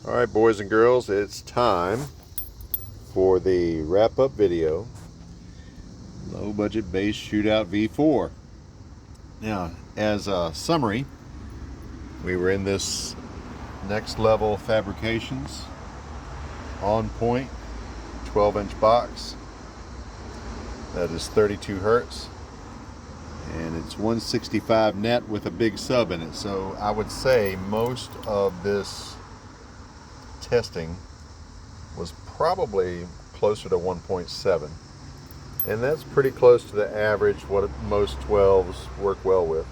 All right, boys and girls, it's time for the wrap-up video. Low budget base shootout V4. Now, as a summary, we were in this next level fabrications, on point, 12-inch box. That is 32 hertz, and it's 165 net with a big sub in it. So I would say most of this testing was probably closer to 1.7, and that's pretty close to the average what most 12s work well with.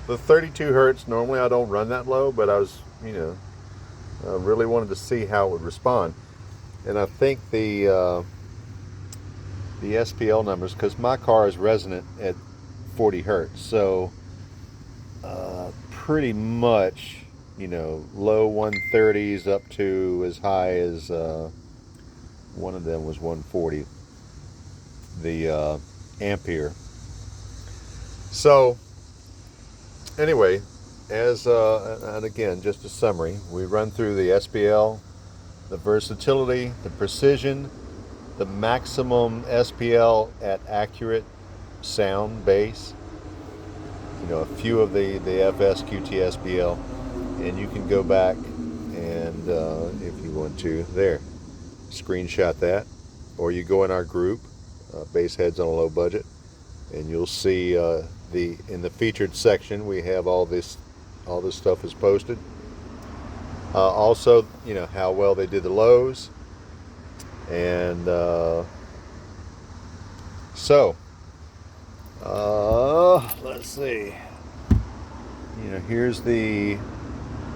The 32 hertz, normally I don't run that low, but I was, I really wanted to see how it would respond. And I think the SPL numbers, because my car is resonant at 40 hertz, so pretty much, low 130s up to as high as one of them was 140, the ampere. So anyway, and again, just a summary, we run through the SPL, the versatility, the precision, the maximum SPL at accurate sound bass, a few of the FS QT SPL, and you can go back and if you want to, there, screenshot that, or you go in our group, Bass Heads on a Low Budget, and you'll see in the featured section we have all this stuff is posted. Also, how well they did the lows, and let's see. Here's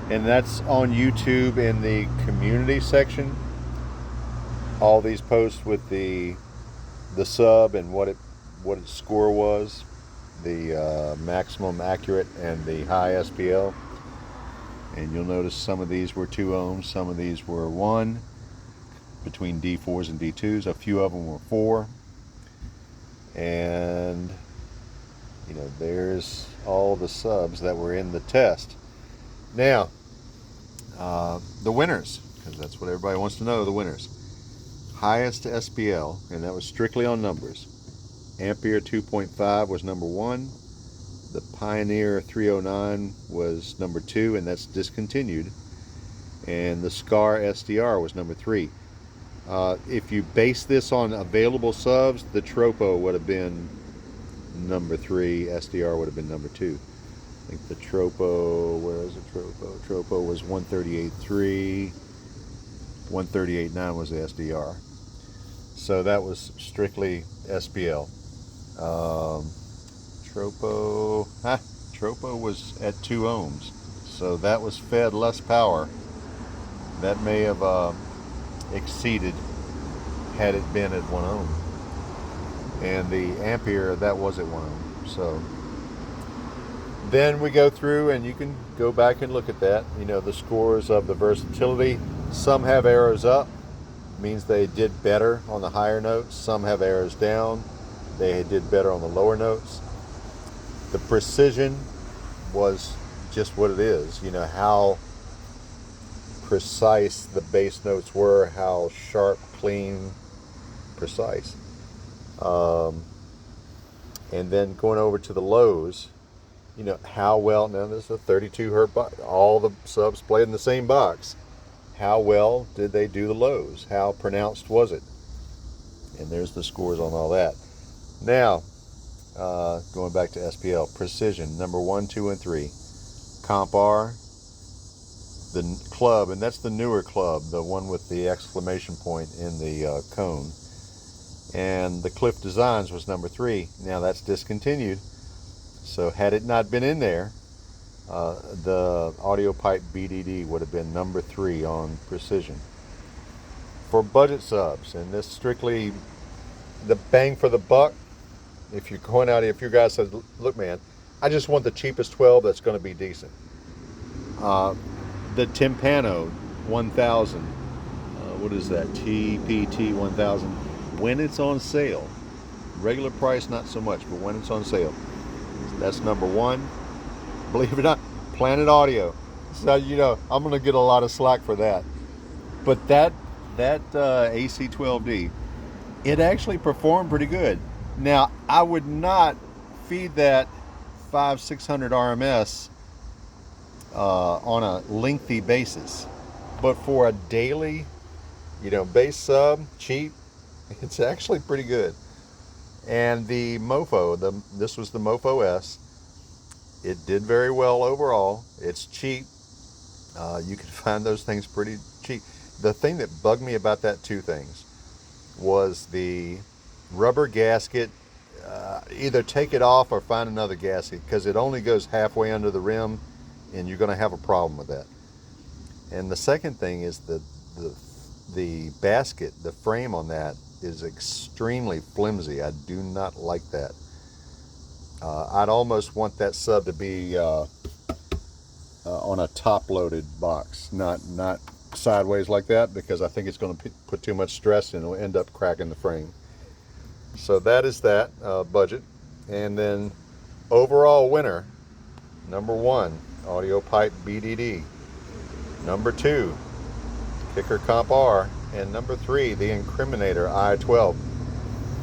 and that's on YouTube in the community section. All these posts with the sub and what its score was, the maximum accurate and the high SPL. And you'll notice some of these were 2 ohms, some of these were 1, between D4s and D2s. A few of them were 4. And there's all the subs that were in the test. Now, the winners, because that's what everybody wants to know, the winners. Highest SPL, and that was strictly on numbers. Ampere 2.5 was number 1. The Pioneer 309 was number 2, and that's discontinued. And the Scar SDR was number 3. If you base this on available subs, the Tropo would have been number 3, SDR would have been number 2. I think the Tropo, where is the Tropo? Tropo was 138.3, 138.9 was the SDR. So that was strictly SPL. Tropo was at 2 ohms, so that was fed less power. That may have exceeded had it been at 1 ohm. And the Ampere, that was at 1 ohm. So then we go through, and you can go back and look at that. The scores of the versatility. Some have arrows up, means they did better on the higher notes. Some have arrows down, they did better on the lower notes. The precision was just what it is. How precise the bass notes were, how sharp, clean, precise. And then going over to the lows, how well, now this is a 32 hertz box, all the subs played in the same box. How well did they do the lows? How pronounced was it? And there's the scores on all that. Now, going back to SPL, precision, number 1, 2, and 3. Comp R, the club, and that's the newer club, the one with the exclamation point in the cone. And the Cliff Designs was number 3. Now that's discontinued. So had it not been in there, the Audio Pipe BDD would have been number 3 on precision. For budget subs, and this strictly the bang for the buck, if you're going out, if your guy says, look man, I just want the cheapest 12 that's going to be decent. The Timpano 1000, what is that, TPT 1000, when it's on sale, regular price not so much, but when it's on sale, that's number 1. Believe it or not, Planet Audio. So I'm going to get a lot of slack for that. But that AC12D, it actually performed pretty good. Now I would not feed that 500-600 RMS on a lengthy basis, but for a daily, bass sub, cheap, it's actually pretty good. And the Mofo, this was the Mofo S. It did very well overall. It's cheap. You can find those things pretty cheap. The thing that bugged me about that, two things, was the rubber gasket. Either take it off or find another gasket, because it only goes halfway under the rim, and you're going to have a problem with that. And the second thing is the basket, the frame on that is extremely flimsy. I do not like that. I'd almost want that sub to be on a top-loaded box, not sideways like that, because I think it's going to put too much stress and it'll end up cracking the frame. So that is that budget. And then overall winner, number 1, Audio Pipe BDD. Number 2, Kicker Comp R. And number 3, the Incriminator I-12.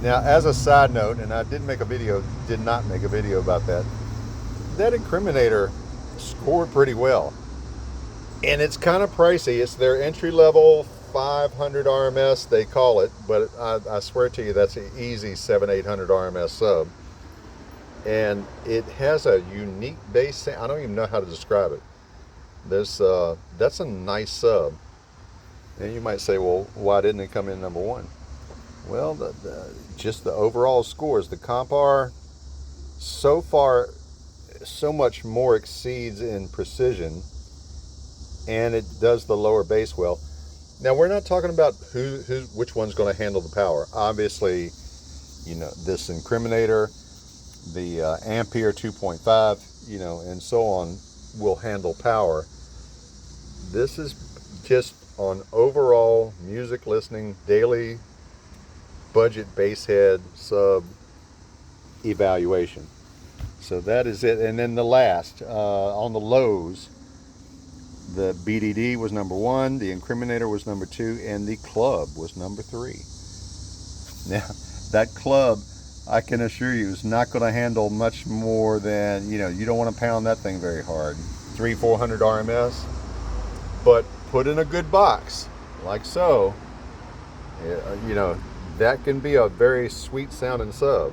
Now, as a side note, and I did not make a video about that Incriminator scored pretty well. And it's kind of pricey. It's their entry-level 500 RMS, they call it, but I swear to you, that's an easy 700-800 RMS sub. And it has a unique bass sound. I don't even know how to describe it. That's a nice sub. And you might say, well, why didn't it come in number 1? Well, just the overall scores. The Comp R so far so much more exceeds in precision, and it does the lower bass well. Now, we're not talking about which one's going to handle the power. Obviously, this Incriminator, the Ampere 2.5, and so on will handle power. This is just on overall music listening, daily budget bass head sub evaluation. So that is it. And then the last, on the lows, the BDD was number 1, the Incriminator was number 2, and the Club was number 3. Now, that Club, I can assure you, is not going to handle much more than, you don't want to pound that thing very hard. 300-400 RMS, but put in a good box, like so, that can be a very sweet sounding sub,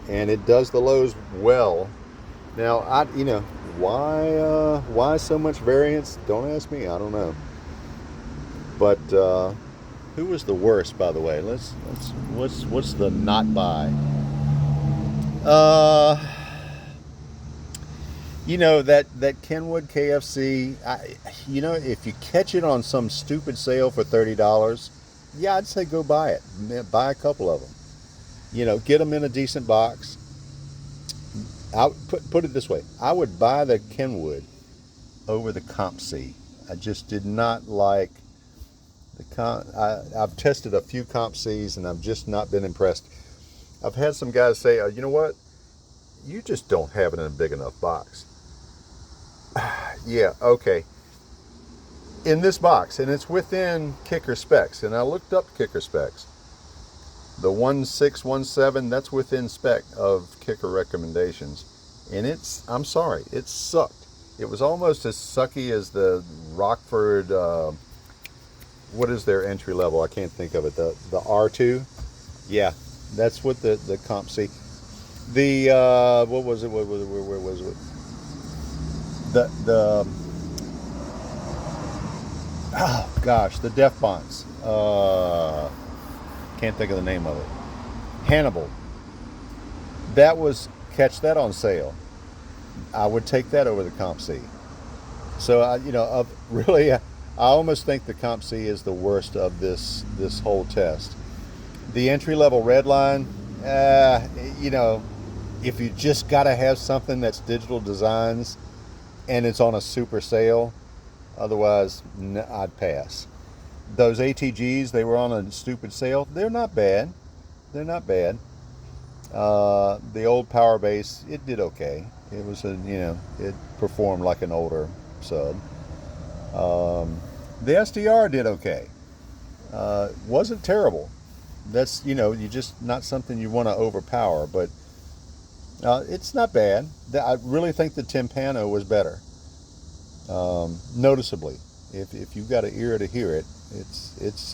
and it does the lows well. Now, why so much variance? Don't ask me. I don't know. But who was the worst, by the way? What's the not buy? That Kenwood KFC. If you catch it on some stupid sale for $30, yeah, I'd say go buy it. Buy a couple of them. Get them in a decent box. I put it this way: I would buy the Kenwood over the Comp C. I just did not like the I've tested a few Comp Cs and I've just not been impressed. I've had some guys say, you know what? You just don't have it in a big enough box. Yeah, okay. In this box, and it's within Kicker specs, and I looked up Kicker specs. The 1617, that's within spec of Kicker recommendations. And I'm sorry, it sucked. It was almost as sucky as the Rockford, what is their entry level? I can't think of it. The R2? Yeah, that's what the Comp C. The, what was it? Where was it? Oh gosh, the Def Bonds. Can't think of the name of it. Hannibal. Catch that on sale. I would take that over the Comp C. So I almost think the Comp C is the worst of this whole test. The entry level Redline, if you just gotta have something that's digital designs and it's on a super sale, otherwise I'd pass. Those ATGs, they were on a stupid sale. They're not bad. The old Power Bass, it did okay. It was it performed like an older sub. The SDR did okay. Wasn't terrible. That's, you just not something you want to overpower, but it's not bad. I really think the Timpano was better, noticeably. If you've got an ear to hear it,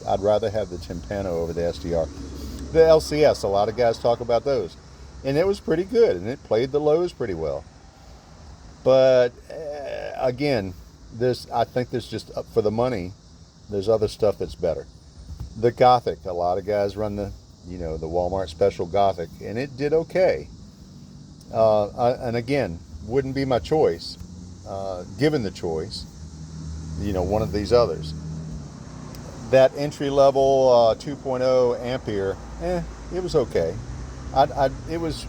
I'd rather have the Timpano over the SDR. The LCS, a lot of guys talk about those, and it was pretty good, and it played the lows pretty well. But again, I think there's just up for the money. There's other stuff that's better. The Gothic, a lot of guys run the Walmart special Gothic, and it did okay. And again, wouldn't be my choice, given the choice, one of these others. That entry level 2.0 ampere, it was okay. It was,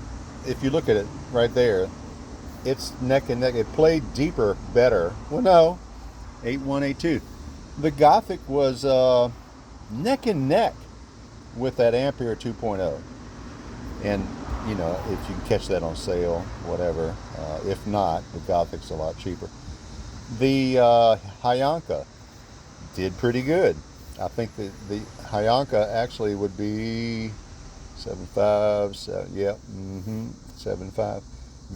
if you look at it right there, it's neck and neck. It played deeper, better. Well, no, 8182. The Gothic was neck and neck with that Ampere 2.0. And, if you can catch that on sale, whatever. If not, the Gothic's a lot cheaper. The Hyanka did pretty good. I think the Hyanka actually would be 7.5, 7.5.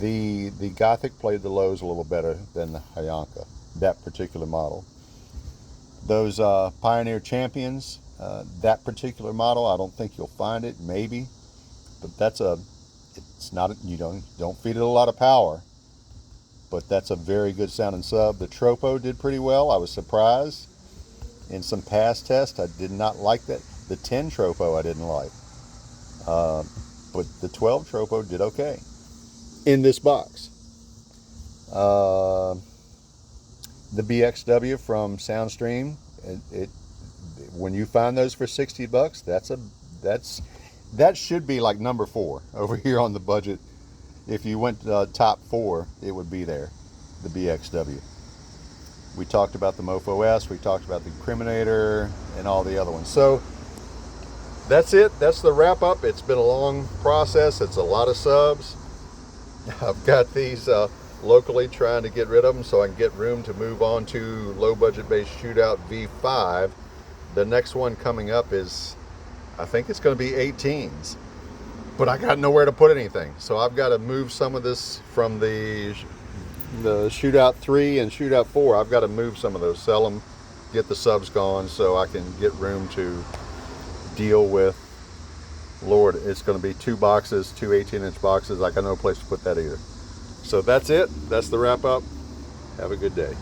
The Gothic played the lows a little better than the Hyanka, that particular model. Those Pioneer Champions, that particular model, I don't think you'll find it, maybe, but it's not, you don't feed it a lot of power, but that's a very good sounding sub. The Tropo did pretty well. I was surprised. In some past tests, I did not like that. The 10 Tropo I didn't like, but the 12 Tropo did okay in this box. The BXW from Soundstream, when you find those for $60, that should be like number 4 over here on the budget. If you went top 4, it would be there, the BXW. We talked about the Mofo S, we talked about the Incriminator, and all the other ones. So that's it. That's the wrap up. It's been a long process. It's a lot of subs. I've got these locally trying to get rid of them so I can get room to move on to low budget based Shootout V5. The next one coming up is, I think it's going to be 18s, but I got nowhere to put anything. So I've got to move some of this from the Shootout 3 and Shootout 4. I've got to move some of those, sell them, get the subs gone so I can get room to deal with, Lord, it's going to be 2 boxes, 2 18-inch boxes. I got no place to put that either. So that's it. That's the wrap up. Have a good day.